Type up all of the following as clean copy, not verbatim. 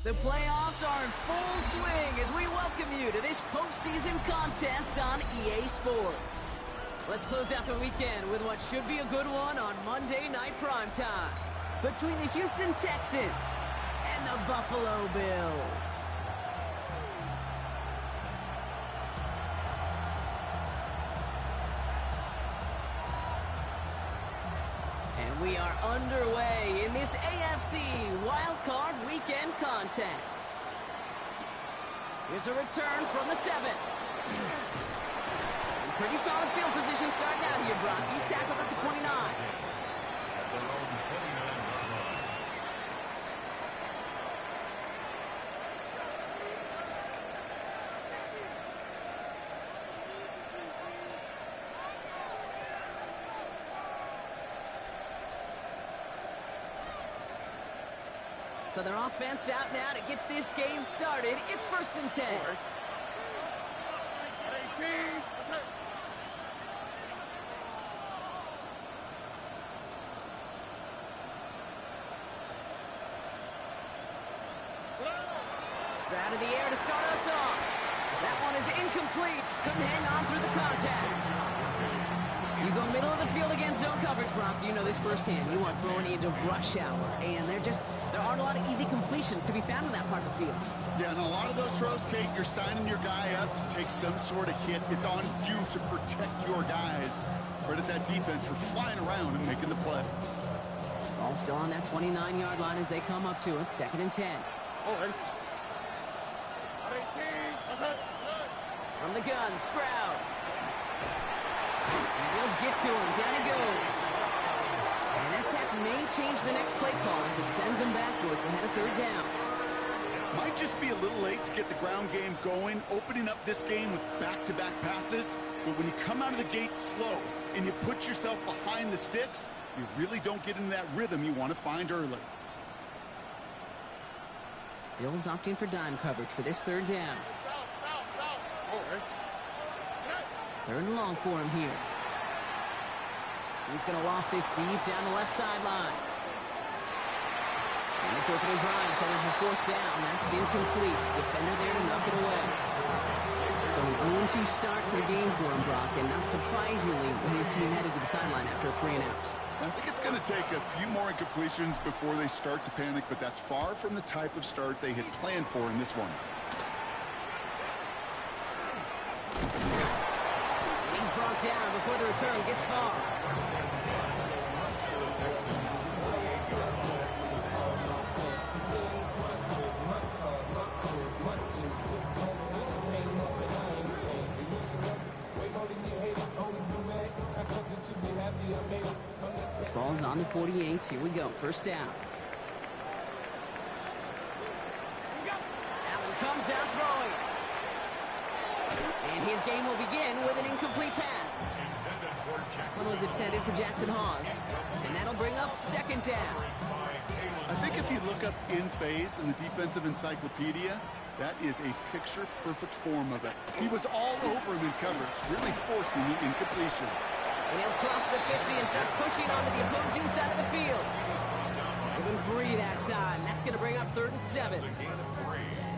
The playoffs are in full swing as we welcome you to this postseason contest on EA Sports. Let's close out the weekend with what should be a good one on Monday Night Primetime between the Houston Texans and the Buffalo Bills. And we are underway in this AFC Wildcard Weekend contest. Here's a return from the 7. Pretty solid field position starting out here, Brock. He's tackled at the 29. So their offense out now to get this game started. It's 1st and 10. Out of the air to start us off. That one is incomplete. Couldn't hang on through the contact. You go middle of the field against zone coverage, Brock. You know this firsthand. You are throwing into rush hour, and there aren't a lot of easy completions to be found in that part of the field. Yeah, and a lot of those throws, Kate, you're signing your guy up to take some sort of hit. It's on you to protect your guys. Credit that defense for flying around and making the play. Ball still on that 29-yard line as they come up to it. 2nd and 10. From the gun, Stroud. And the Bills get to him. Down he goes. And that sack may change the next play call as it sends him backwards ahead of 3rd down. Might just be a little late to get the ground game going, opening up this game with back-to-back passes. But when you come out of the gate slow and you put yourself behind the sticks, you really don't get into that rhythm you want to find early. Bills opting for dime coverage for this 3rd down. 3rd and long for him here. He's going to loft this deep down the left sideline. And this opening drive is headed for 4th down. That's incomplete. Defender there to knock it away. So an 0-2 start to the game for him, Brock, and not surprisingly, his team headed to the sideline after a 3-and-out. I think it's going to take a few more incompletions before they start to panic, but that's far from the type of start they had planned for in this one. He's brought down before the return gets far. Ball's on the 48. Here we go. 1st down. Allen comes out throwing. And his game will begin with an incomplete pass. One was intended for Jackson Hawes. And that'll bring up 2nd down. I think if you look up in phase in the defensive encyclopedia, that is a picture-perfect form of it. He was all over him in coverage, really forcing the incompletion. And he'll cross the 50 and start pushing onto the opposing side of the field. Give him 3 that time. That's going to bring up 3rd and 7.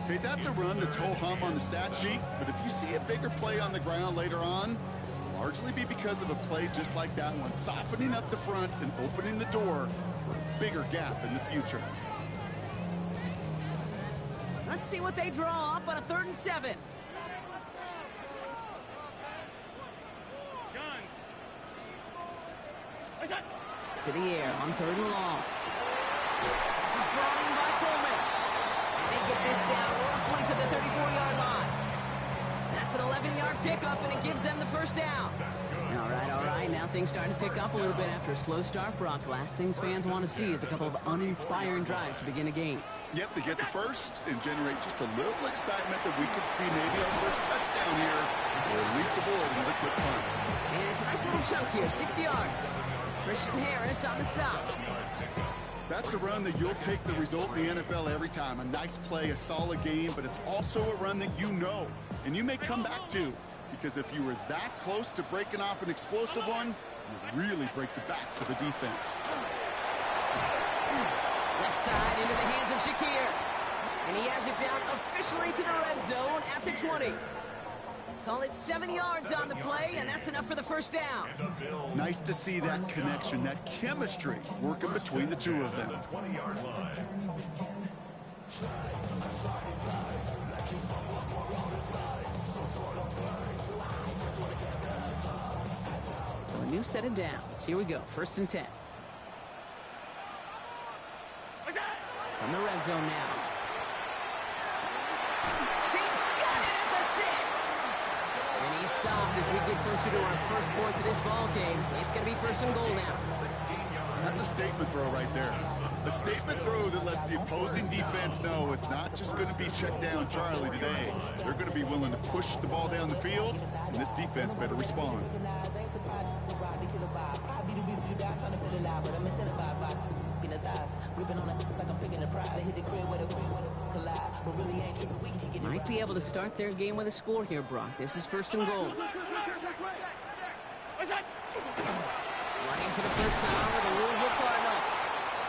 Okay, that's a run that's ho-hum on the stat sheet, but if you see a bigger play on the ground later on, it'll largely be because of a play just like that one, softening up the front and opening the door for a bigger gap in the future. Let's see what they draw up on a 3rd and 7. To the air on 3rd and long. This is brought in by Coleman. And they get this down roughly to the 34-yard line. That's an 11-yard pickup, and it gives them the 1st down. All right. Now things starting to pick up a little bit after a slow start, Brock. Last things fans want to see is a couple of uninspiring drives to begin a game. Yep, they get the first and generate just a little excitement that we could see maybe our first touchdown here, or at least avoid another quick punt. And it's a nice little chunk here, 6 yards. Christian Harris on the stop. That's a run that you'll take the result in the NFL every time. A nice play, a solid game, but it's also a run that you know, and you may come back to, because if you were that close to breaking off an explosive one, you really break the backs of the defense. Left side into the hands of Shakir. And he has it down officially to the red zone at the 20. Call it 7 yards on the play, and that's enough for the first down. Nice to see that connection, that chemistry working between the two of them. So a new set of downs. Here we go, 1st and 10. From the red zone now. He's got it at the 6. And he's stopped as we get closer to our first point to this ball game. It's going to be 1st and goal now. That's a statement throw right there. A statement throw that lets the opposing defense know it's not just going to be check down Charlie today. They're going to be willing to push the ball down the field, and this defense better respond. Might be able to start their game with a score here, Brock. This is 1st and goal. Running for the first time with a Louisville Cardinal.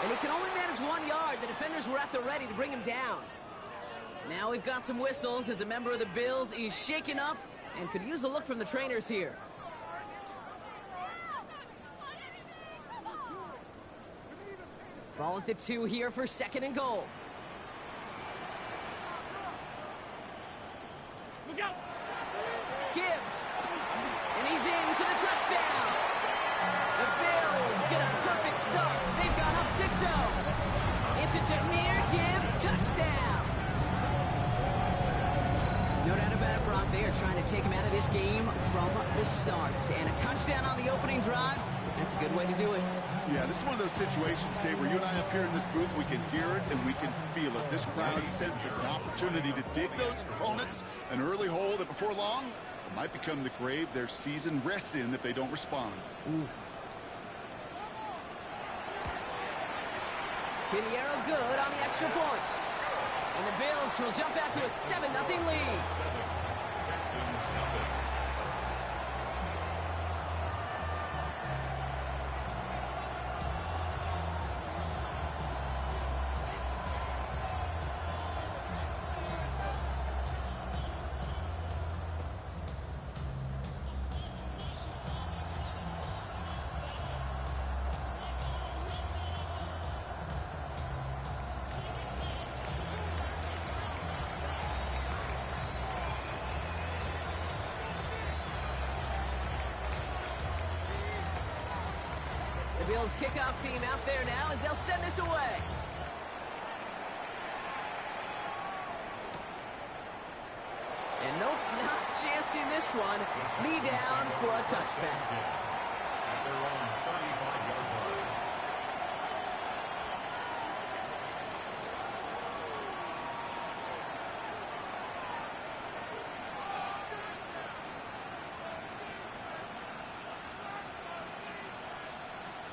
And he can only manage 1 yard. The defenders were at the ready to bring him down. Now we've got some whistles as a member of the Bills. He's shaken up and could use a look from the trainers here. Ball at the 2 here for 2nd and goal. Gibbs. And he's in for the touchdown. The Bills get a perfect start. They've gone up 6-0. It's a Jahmyr Gibbs touchdown. No doubt about it, Brock. They are trying to take him out of this game from the start. And a touchdown on the opening drive. That's a good way to do it. Yeah, this is one of those situations, Kate, where you and I up here in this booth, we can hear it and we can feel it. This crowd senses an opportunity to dig those opponents an early hole that before long might become the grave their season rests in if they don't respond. Ooh. Pinheiro good on the extra point. And the Bills will jump out to a 7-0 lead. The Bills kickoff team out there now as they'll send this away. And nope, not chancing this one. Knee down for a touchback. At their own 35-yard line.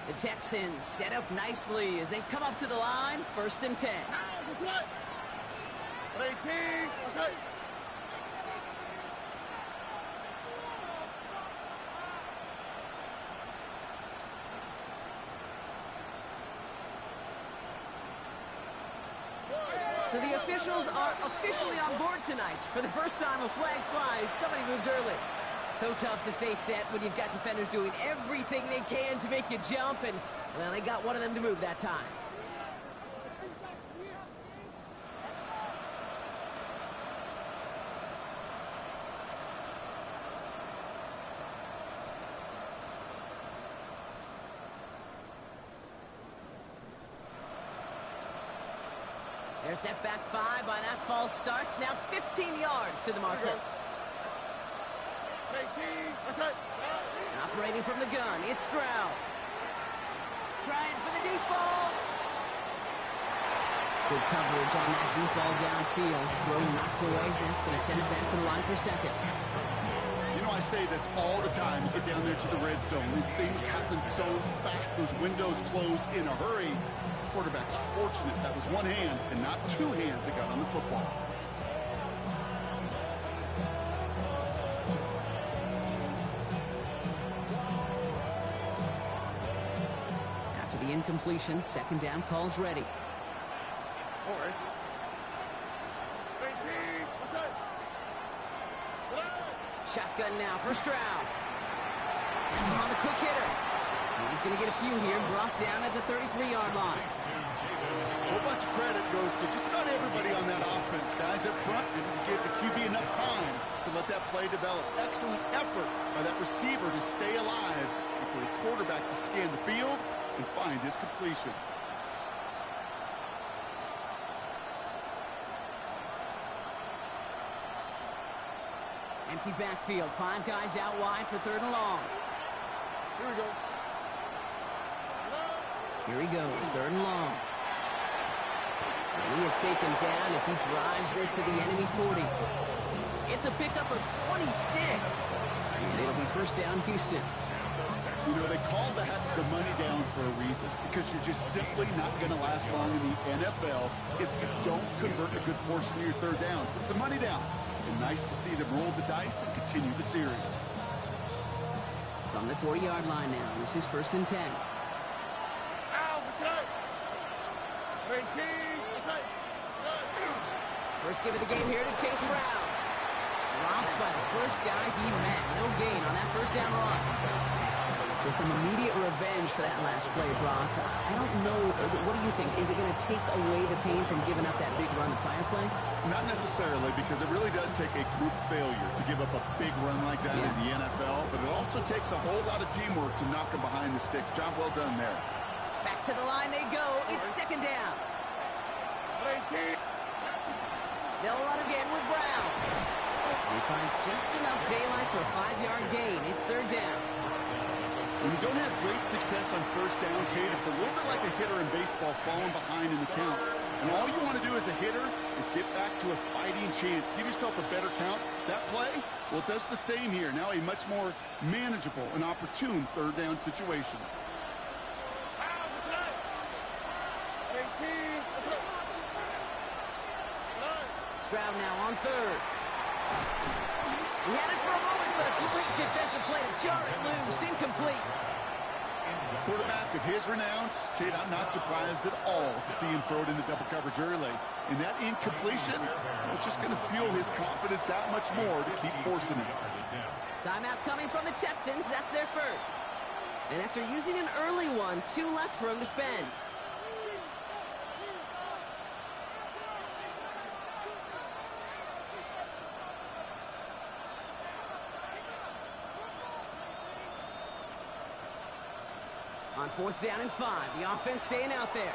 The Texans set up nicely as they come up to the line, 1st and 10. So the officials are officially on board tonight. For the first time, a flag flies. Somebody moved early. So tough to stay set when you've got defenders doing everything they can to make you jump, and, well, they got one of them to move that time. They're set back 5 by that false start. Now 15 yards to the marker. Operating from the gun, it's Stroud. Trying for the deep ball. Good coverage on that deep ball downfield. Throw knocked away. That's going to send it back to the line for 2nd. You know, I say this all the time. You get down there to the red zone. Things happen so fast. Those windows close in a hurry. Quarterback's fortunate that was one hand and not two hands that got on the football. After the incompletion, 2nd down calls ready. shotgun now for Stroud. That's him on the quick hitter. He's going to get a few here, brought down at the 33-yard line. A whole bunch of credit goes to just about everybody on that offense. Guys up front, maybe to give the QB enough time to let that play develop. Excellent effort by that receiver to stay alive and for the quarterback to scan the field and find his completion. Empty backfield. 5 guys out wide for 3rd and long. Here we go. Here he goes, 3rd and long. And he is taken down as he drives this to the enemy 40. It's a pickup of 26. And it'll be 1st down, Houston. You know, they call that the money down for a reason, because you're just simply not going to last long in the NFL if you don't convert a good portion of your 3rd downs. It's a money down. And nice to see them roll the dice and continue the series. From the 40-yard line now, this is 1st and 10. First give of the game here to Chase Brown. Dropped by the first guy he met. No gain on that 1st down run. So some immediate revenge for that last play, Brock. I don't know. What do you think? Is it going to take away the pain from giving up that big run the prior play? Not necessarily, because it really does take a group failure to give up a big run like that in the NFL. But it also takes a whole lot of teamwork to knock them behind the sticks. Job well done there. Back to the line they go. It's 2nd down. They'll run again with Brown. He finds just enough daylight for a 5-yard gain. It's 3rd down. When you don't have great success on 1st down, Kate, it's a little bit like a hitter in baseball falling behind in the count. And all you want to do as a hitter is get back to a fighting chance. Give yourself a better count. That play, well, it does the same here. Now a much more manageable and opportune 3rd down situation. Stroud now on 3rd. He had it for a moment, but a complete defensive play to jar it loose. Incomplete. Quarterback of his renounce, Kate, I'm not surprised at all to see him throw it into double coverage early. And that incompletion was just going to fuel his confidence that much more to keep forcing it. Timeout coming from the Texans. That's their 1st. And after using an early one, 2 left for him to spend. On 4th down and 5, the offense staying out there.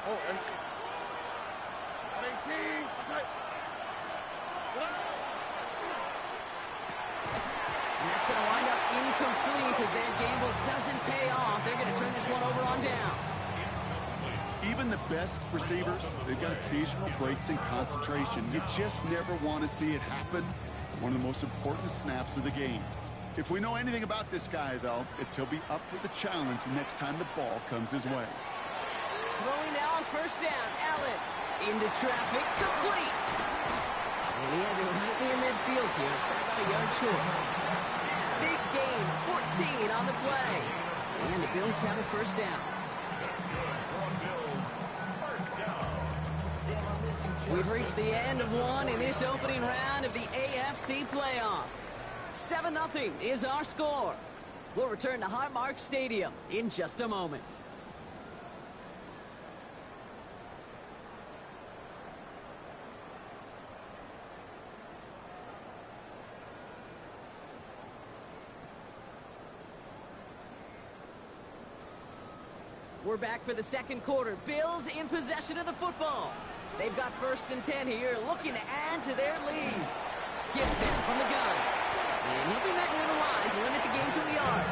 And that's going to wind up incomplete as that gamble doesn't pay off. They're going to turn this one over on downs. Even the best receivers, they've got occasional breaks in concentration. You just never want to see it happen. One of the most important snaps of the game. If we know anything about this guy, though, it's he'll be up for the challenge the next time the ball comes his way. Throwing now on 1st down. Allen into traffic. Complete. And he has it right near midfield here. It's about a yard short. Big gain. 14 on the play. And the Bills have a 1st down. We've reached the end of one in this opening round of the AFC playoffs. 7-0 is our score. We'll return to Highmark Stadium in just a moment. We're back for the 2nd quarter. Bills in possession of the football. They've got 1st and 10 here, looking to add to their lead. Gibbs down from the gun. And he'll be met near the line to limit the game to a yard.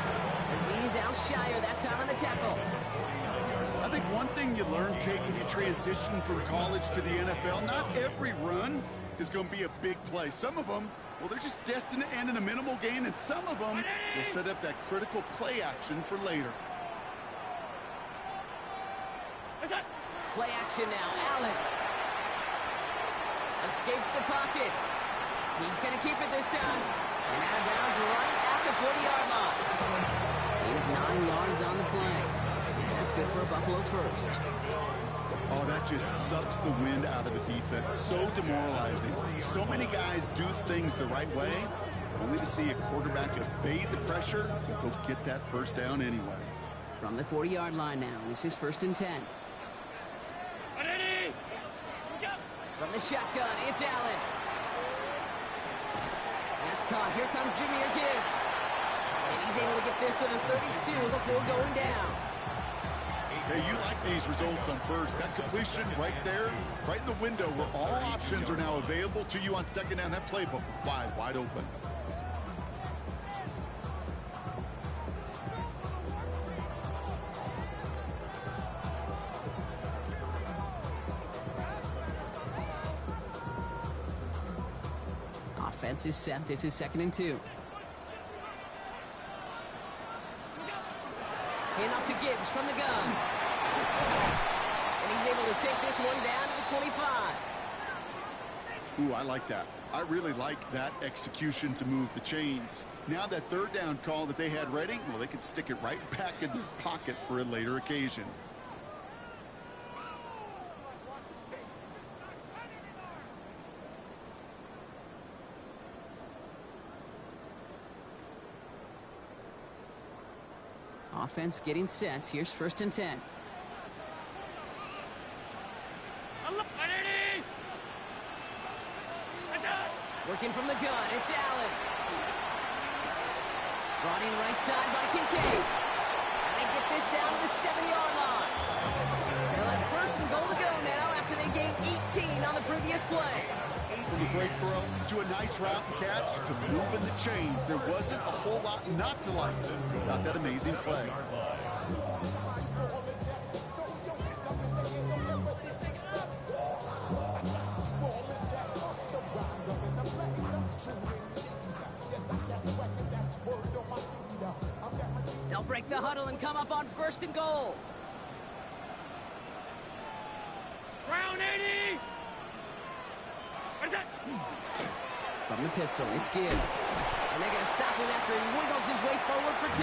As he's out shyer that time on the tackle. I think one thing you learn, Kate, when you transition from college to the NFL, not every run is going to be a big play. Some of them, well, they're just destined to end in a minimal gain, and some of them will set up that critical play action for later. Play action now. Allen escapes the pocket. He's going to keep it this time. And out of bounds right at the 40-yard line. Gain of 9 yards on the play. And that's good for a Buffalo 1st. Oh, that just sucks the wind out of the defense. So demoralizing. So many guys do things the right way, to see a quarterback evade the pressure and go get that first down anyway. From the 40-yard line now, this is 1st and 10. From the shotgun, it's Allen. That's caught. Here comes Jahmyr Gibbs. And he's able to get this to the 32 before going down. Hey, you like these results on first. That completion right there, right in the window where all options are now available to you on second down. That playbook wide open. Offense is set. This is 2nd and 2. Handoff to Gibbs from the gun. And he's able to take this one down to the 25. Ooh, I like that. I really like that execution to move the chains. Now that third down call that they had ready, well, they can stick it right back in their pocket for a later occasion. Offense getting set. Here's 1st and 10. Working from the gun, it's Allen. Brought in right side by Kincaid. And they get this down to the 7-yard line. They'll have 1st and goal to go now after they gained 18 on the previous play. From a great throw to a nice route and catch to moving the chains. There wasn't a whole lot not to like about that amazing play. They'll break the huddle and come up on 1st and goal. Round 80! From the pistol, it's Gibbs. And they're going to stop him after he wiggles his way forward for 2.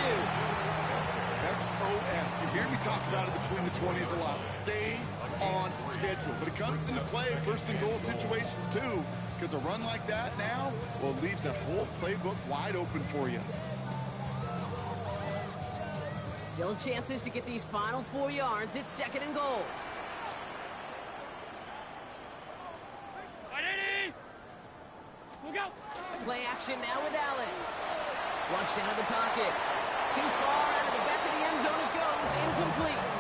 SOS. You hear me talk about it between the 20s a lot. Stay on schedule. But it comes into play in 1st and goal situations too. Because a run like that now, well, leaves that whole playbook wide open for you. Still chances to get these final 4 yards. It's 2nd and goal. Play action now with Allen. Flushed out of the pocket. Too far out of the back of the end zone it goes. Incomplete.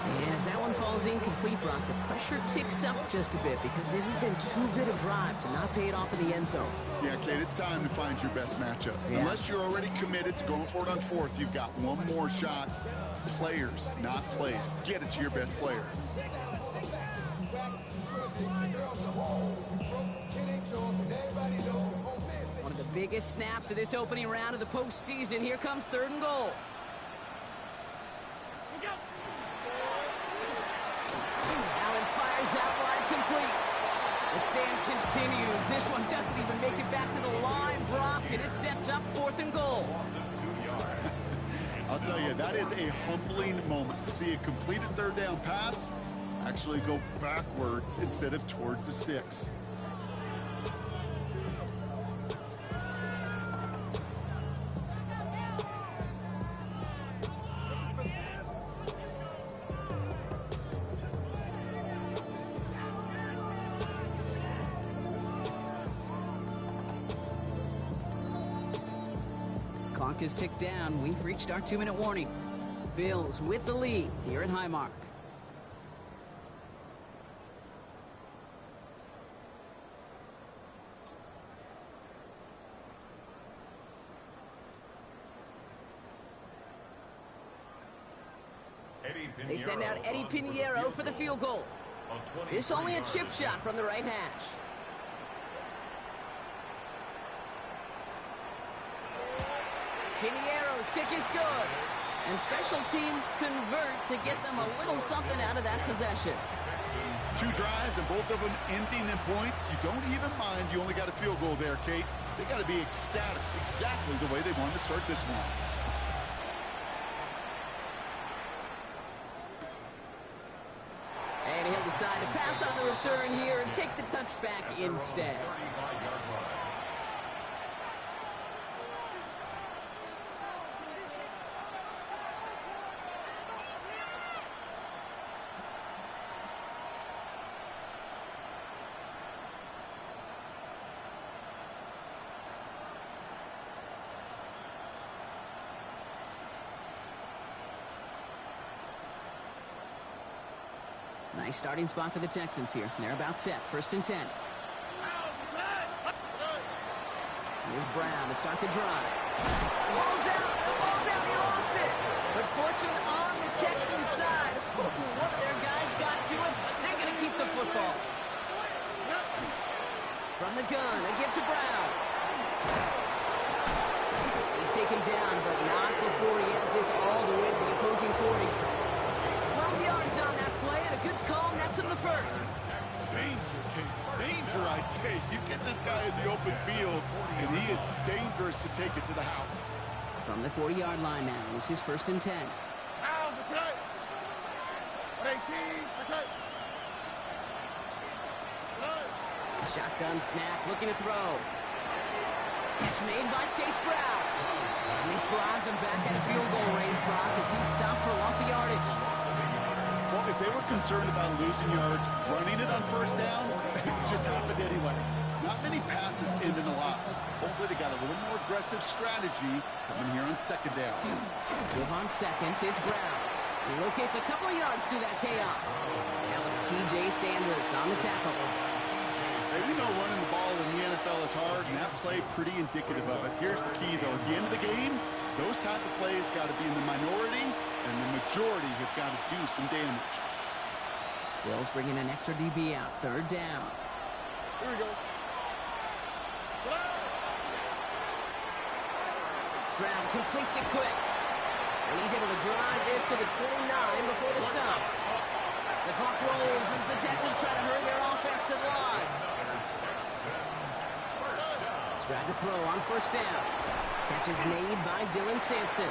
And as that one falls incomplete, Brock, the pressure ticks up just a bit because this has been too good a drive to not pay it off in the end zone. Yeah, Kate, it's time to find your best matchup. Yeah. Unless you're already committed to going for it on 4th, you've got one more shot. Players, not plays. Get it to your best player. One of the biggest snaps of this opening round of the postseason. Here comes 3rd and goal. Allen fires out wide, complete. The stand continues. This one doesn't even make it back to the line, Brock, and it sets up 4th and goal. I'll tell you, that is a humbling moment to see a completed third down pass actually go backwards instead of towards the sticks. Clock is ticked down. We've reached our 2-minute warning. Bills with the lead here at Highmark. They send out Eddie Pinheiro for the field goal. This only a chip shot from the right hash. Pinheiro's kick is good. And special teams convert to get them a little something out of that possession. 2 drives and both of them ending in points. You don't even mind you only got a field goal there, Kate. They got to be ecstatic, exactly the way they wanted to start this one. And he'll decide to pass on the return here and take the touchback instead. Nice starting spot for the Texans here. They're about set. 1st and 10. Here's Brown to start the drive. The ball's out. The ball's out. He lost it. But fortune on the Texans side. One of their guys got to it. They're going to keep the football. From the gun, a give to Brown. He's taken down, but not before he has this all the way to the opposing 40. 12 yards on that play, and a good call nets him the first. Danger, King. Danger, I say. You get this guy in the open field, and he is dangerous to take it to the house. From the 40-yard line now, this is 1st and 10. Shotgun snap, looking to throw. Catch made by Chase Brown. And this drives him back at a field goal range, Brock, as he's stopped for loss of yardage. Well, if they were concerned about losing yards, running it on 1st down, it just happened anyway. Not many passes end in a loss. Hopefully they got a little more aggressive strategy coming here on 2nd down. Give on 2nd, it's Brown. He locates a couple of yards through that chaos. That was T.J. Sanders on the tackle. Hey, we know running the ball in the NFL is hard, and that play pretty indicative of it. Here's the key, though. At the end of the game, those type of plays got to be in the minority, and the majority have got to do some damage. Bills bringing an extra DB out. 3rd down. Here we go. Stroud completes it quick. And he's able to drive this to the 29 before the stop. The clock rolls as the Texans try to hurry their offense to the line. Stroud to throw on 1st down. Catch is made by Dylan Sampson.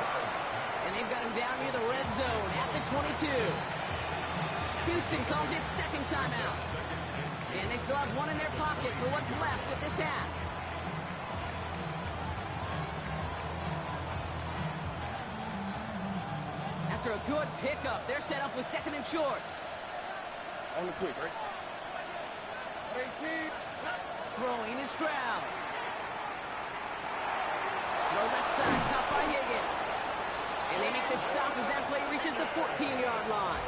And they've got him down near the red zone at the 22. Houston calls it 2nd timeout. And they still have one in their pocket for what's left of this half. After a good pickup, they're set up with 2nd and short. On the quick, right? Throwing is Stroud. Throw left side, caught by Higgins. And they make the stop as that play reaches the 14-yard line.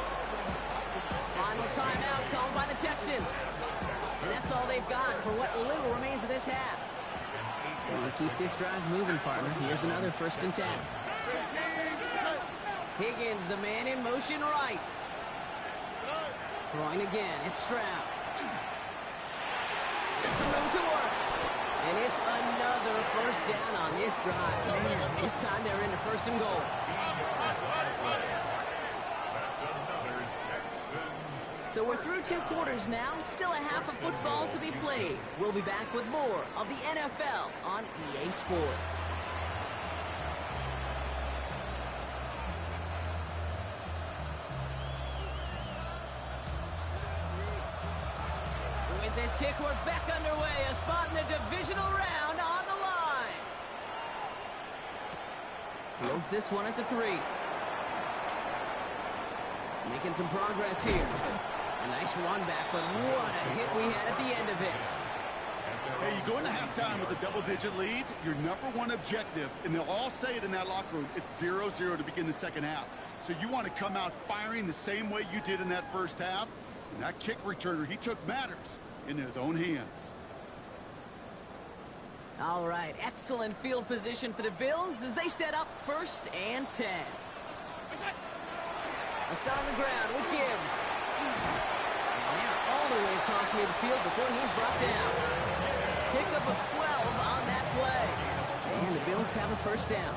Final timeout called by the Texans. And that's all they've got for what little remains of this half. We'll keep this drive moving, partner. Here's another 1st and 10. Higgins, the man in motion right. Throwing again, it's Stroud. Some room to work. And it's another 1st down on this drive. Man, this time they're into 1st and goal. So we're through 2 quarters now. Still a half of football to be played. We'll be back with more of the NFL on EA Sports. With this kick, we're back underway. A spot in the divisional round on the line. Fields this one at the 3. Making some progress here. A nice run back, but what a hit we had at the end of it. Hey, you go into halftime with a double-digit lead, your #1 objective, and they'll all say it in that locker room, it's 0-0 to begin the 2nd half. So you want to come out firing the same way you did in that 1st half. And that kick returner, he took matters into his own hands. All right, excellent field position for the Bills as they set up 1st and 10. A start on the ground with Gibbs. And they're all the way across midfield before he's brought down. Pickup of 12 on that play. And the Bills have a 1st down.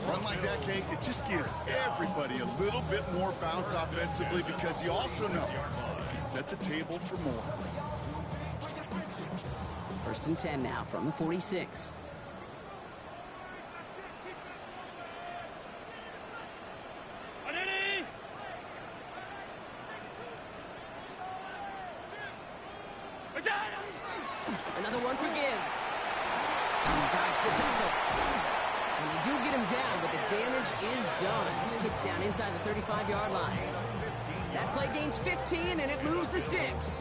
Run like that, Kate, it just gives everybody a little bit more bounce offensively because you also know it can set the table for more. 1st and 10 now from the 46. Another one for Gibbs. He dodged the tackle. And they do get him down, but the damage is done. This kid's down inside the 35-yard line. That play gains 15, and it moves the sticks.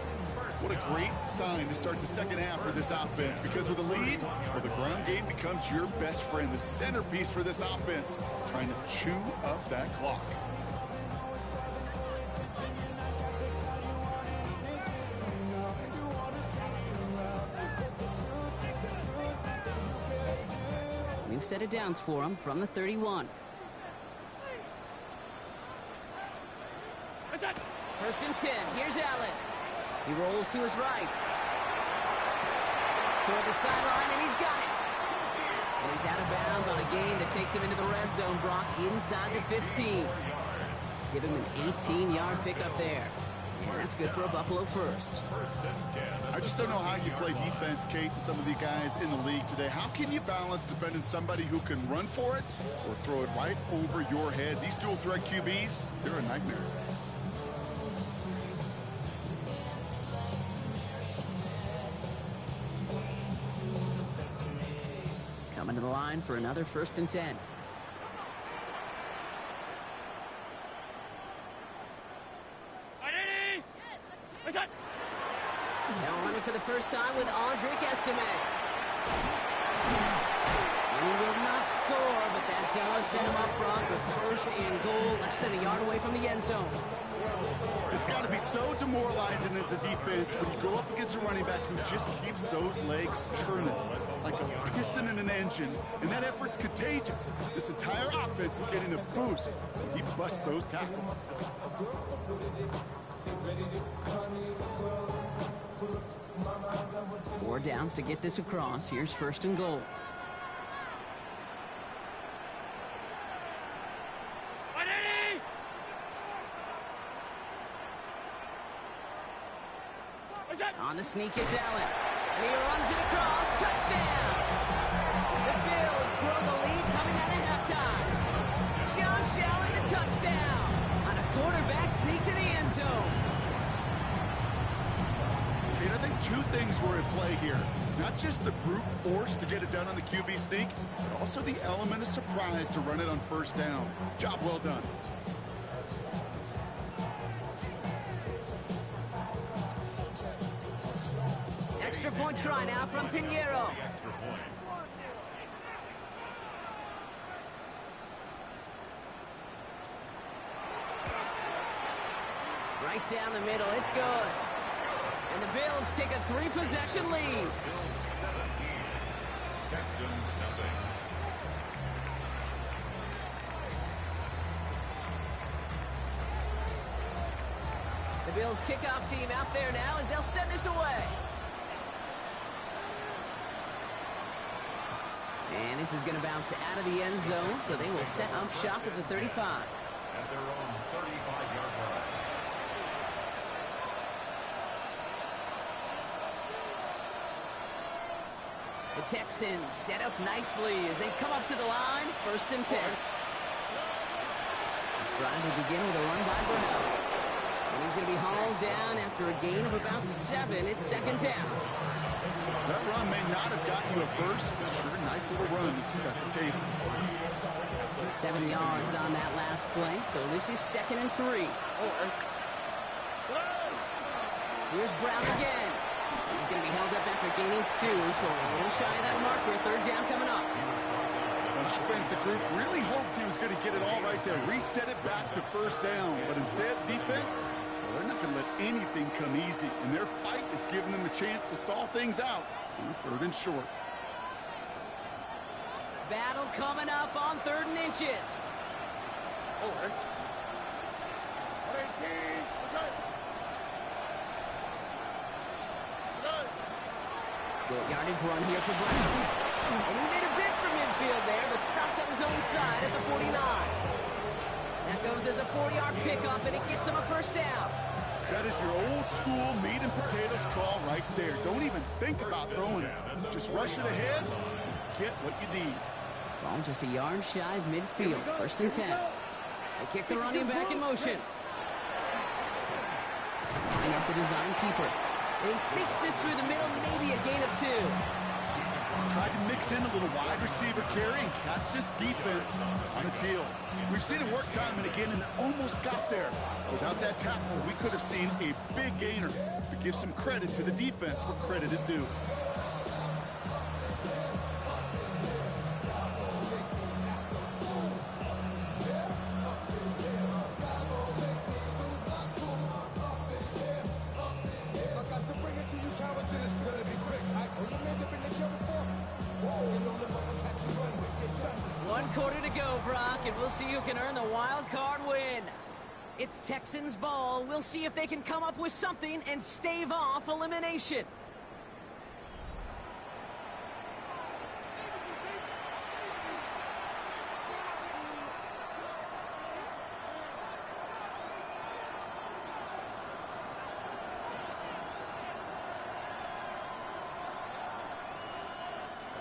What a great sign to start the 2nd half for this offense, because with a lead, well, the ground game becomes your best friend, the centerpiece for this offense, trying to chew up that clock. set of downs for him from the 31. First and 10. Here's Allen. He rolls to his right. Toward the sideline, and he's got it. And he's out of bounds on a gain that takes him into the red zone, Brock, inside the 15. Give him an 18-yard pickup there. And that's good for a Buffalo first. I just don't know how you play defense, Kate, and some of the guys in the league today. How can you balance defending somebody who can run for it or throw it right over your head? These dual-threat QBs, they're a nightmare. Coming to the line for another first and 10. Now running for the first time with Audric Estime. And he will not score, but that does set him up front with first and goal, less than a yard away from the end zone. It's got to be so demoralizing as a defense when you go up against a running back who just keeps those legs churning like a piston in an engine, and that effort's contagious. This entire offense is getting a boost. He busts those tackles. 4 downs to get this across. Here's first and goal. On the sneak, it's Allen. And he runs it across. Touchdown! The Bills grow the lead coming out of halftime. Josh Allen, the touchdown! On a quarterback sneak to the end zone. I think 2 things were in play here. Not just the brute force to get it done on the QB sneak, but also the element of surprise to run it on first down. Job well done. Extra point try now from Pinheiro. Right down the middle, it's good. And the Bills take a 3-possession lead. Bills 17, Texans nothing. The Bills kickoff team out there now as they'll send this away. And this is going to bounce out of the end zone, so they will set up shop at the 35. At their own 35-yard line. The Texans set up nicely as they come up to the line, first and 10. This drive will begin with a run by Brown. And he's going to be hauled down after a gain of about 7. It's second down. That run may not have gotten you a first, but sure, nice little run to set the table. 7 yards on that last play, so this is second and 3. Here's Brown again. He's going to be held up after gaining 2, so a little shy of that marker. Third down coming up. An offensive group really hoped he was going to get it all right there, reset it back to first down, but instead, defense, well, they're not going to let anything come easy, and their fight is giving them a chance to stall things out on third and short. Battle coming up on 3rd and inches. Good yardage run here for Brown. And he made a bid for midfield there, but stopped on his own side at the 49. That goes as a 4-yard pickup, and it gets him a first down. That is your old school meat and potatoes call right there. Don't even think about throwing it. Just rush it ahead and get what you need. Ball just a yard shy of midfield. First and 10. They kick the running back in motion. Line up the design keeper. And he sneaks this through the middle, maybe a gain of 2. Tried to mix in a little wide receiver carry and catch this defense on its heels. We've seen it work time and again, and it almost got there. Without that tackle, we could have seen a big gainer. But give some credit to the defense where credit is due. quarter to go, Brock, and we'll see who can earn the wild card win. It's Texans ball. We'll see if they can come up with something and stave off elimination.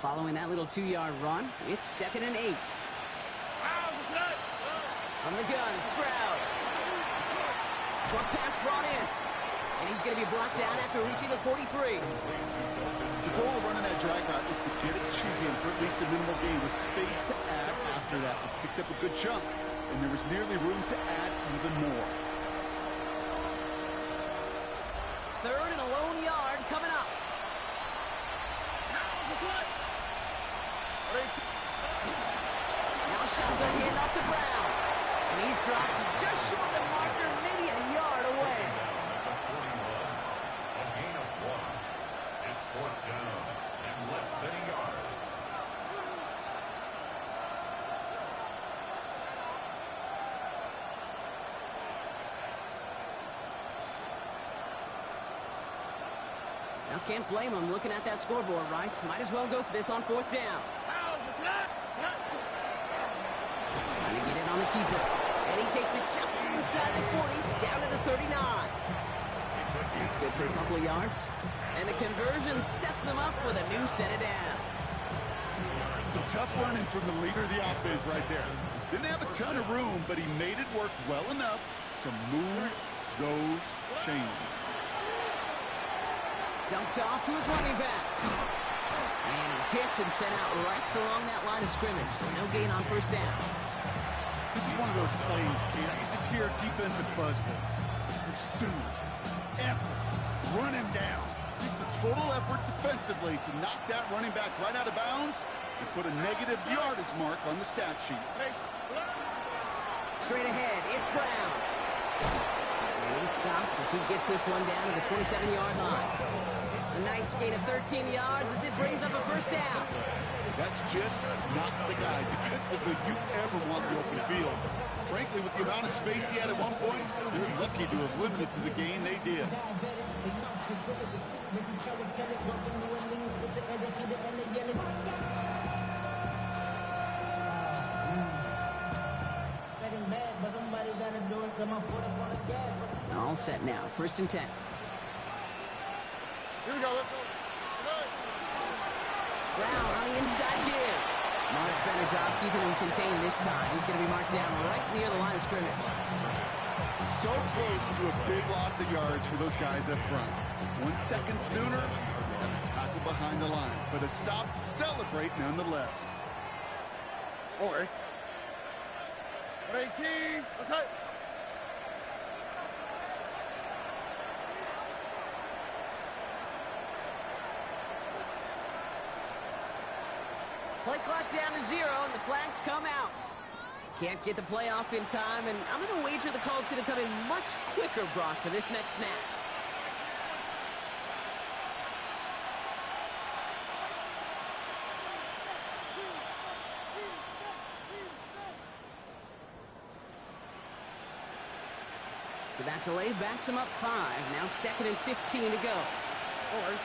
Following that little 2-yard run, it's 2nd and 8. From the gun, Stroud. Short pass brought in. And he's going to be brought down after reaching the 43. The goal of running that drag route is to get it to him for at least a minimal gain with space to add after that. He picked up a good chunk, and there was nearly room to add even more. 3rd and a lone yard coming up. Now shotgun handoff to Brown. And he's dropped just short of the marker, maybe a yard away. A gain of 1. It's 4th down and less than a yard. Now can't blame him looking at that scoreboard, right? Might as well go for this on 4th down. Trying to get it on the keeper. And he takes it just inside the 40, down to the 39. That's good for a couple of yards. And the conversion sets them up with a new set of downs. Some tough running from the leader of the offense right there. Didn't have a ton of room, but he made it work well enough to move those chains. Dumped off to his running back. And he's hit and sent out right along that line of scrimmage. So no gain on 1st down. This is one of those plays, Kate. I can just hear defensive buzzwords. Pursue, effort, run him down. Just a total effort defensively to knock that running back right out of bounds and put a negative yardage mark on the stat sheet. Straight ahead, it's Brown. And he's stopped as he gets this one down to the 27-yard line. A nice gain of 13 yards as it brings up a 1st down. That's just not the guy defensively you ever want in the open field. Frankly, with the amount of space he had at one point, they're lucky to have limited to the game they did. All set now, 1st and 10. Here we go. Let's go. Brown on the inside give. Much better job keeping him contained this time. He's going to be marked down right near the line of scrimmage. So close to a big loss of yards for those guys up front. 1 second sooner, and a tackle behind the line. But a stop to celebrate nonetheless. All right. 18. Let's hit. Play clock down to 0, and the flags come out. Can't get the play off in time, and I'm going to wager the call's going to come in much quicker, Brock, for this next snap. So that delay backs him up 5. Now 2nd and 15 to go. All right.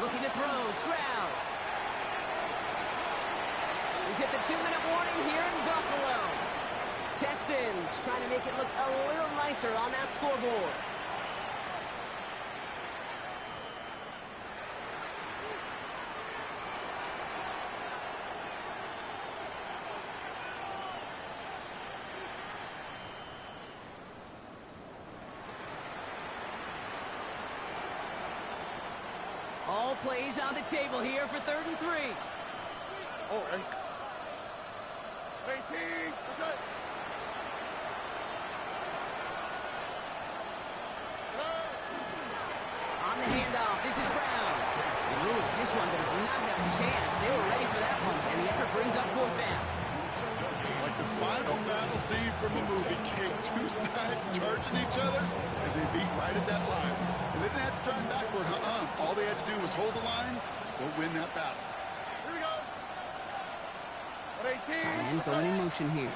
Looking to throw, Stroud. We get the 2-minute warning here in Buffalo. Texans trying to make it look a little nicer on that scoreboard. All plays on the table here for 3rd and 3. All right. 18. Let's hit. On the handoff, this is Brown. And ooh, this one does not have a chance. They were ready for that one, and the effort brings up 4th down. Like the final battle scene from a movie, Kate. 2 sides charging each other, and they beat right at that line. And they didn't have to drive backward, All they had to to do was hold the line to go win that battle. Here we go. 118. Tight end going in motion here.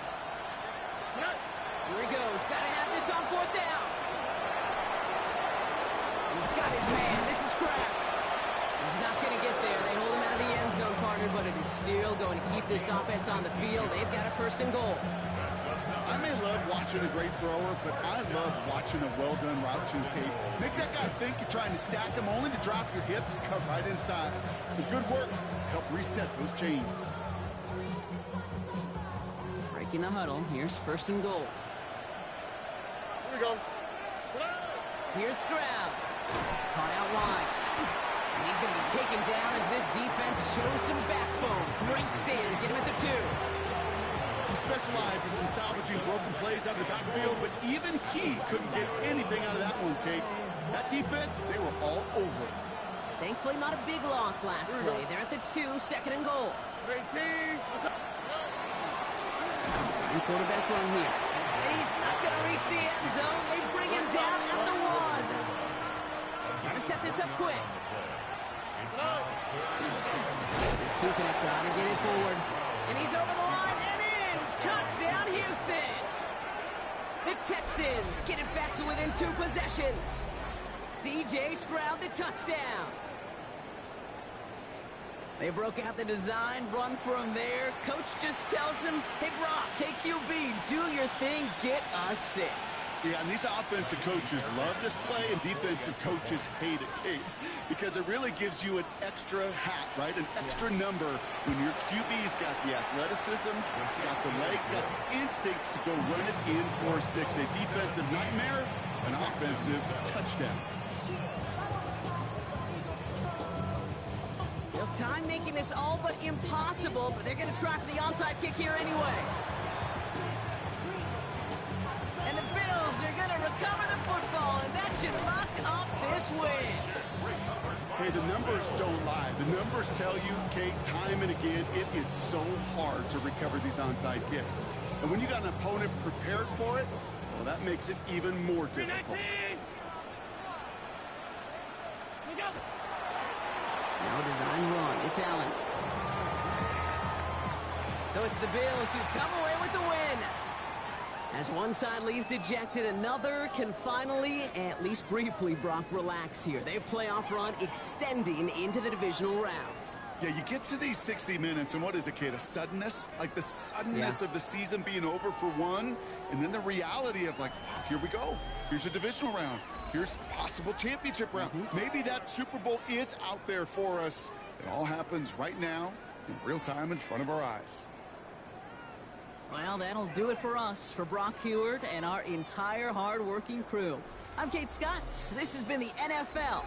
Okay. Here he goes. Got to have this on fourth down. He's got his man. This is Kraft. He's not going to get there. They hold him out of the end zone, partner, but it is still going to keep this offense on the field. They've got a first and goal. I may love watching a great thrower, but I love watching a well-done route too, Kate. Make that guy think you're trying to stack him only to drop your hips and cut right inside. Some good work to help reset those chains. Breaking the huddle. Here's first and goal. Here we go. Here's Stroud. Caught out wide. And he's going to be taken down as this defense shows some backbone. Great stand to get him at the 2. He specializes in salvaging broken plays out of the backfield, but even he couldn't get anything out of that one, Kate. That defense, they were all over it. Thankfully, not a big loss last play. They're at the 2, second and goal. 18. Sign quarterback run here. And he's not going to reach the end zone. They bring him down at the 1. Trying to set this up quick. He's keeping it, trying to get it forward. And he's over the line and in. Touchdown, Houston. The Texans get it back to within 2 possessions. C.J. Stroud, the touchdown. They broke out the design, run for him there. Coach just tells him, hey, Brock, KQB, do your thing, get us 6. Yeah, and these offensive coaches love this play, and defensive coaches hate it, Kate, because it really gives you an extra hat, right? An extra number when your QB's got the athleticism, got the legs, got the instincts to go run it in for 6. A defensive nightmare, an offensive touchdown. Still time making this all but impossible, but they're going to try for the onside kick here anyway. And the Bills are going to recover the football, and that should lock up this win. Hey, the numbers don't lie. The numbers tell you, Kate, time and again, it is so hard to recover these onside kicks. And when you got an opponent prepared for it, well, that makes it even more difficult. Now a design run. It's Allen. So it's the Bills who come away with the win. As one side leaves dejected, another can finally, at least briefly, Brock, relax here. Their playoff run extending into the divisional round. Yeah, you get to these 60 minutes, and what is it, Kate? A suddenness? Like the suddenness of the season being over for one, and then the reality of, like, here we go. Here's a divisional round. Here's possible championship round. Maybe that Super Bowl is out there for us. It all happens right now, in real time, in front of our eyes. Well, that'll do it for us, for Brock Heward and our entire hard-working crew. I'm Kate Scott. This has been the NFL.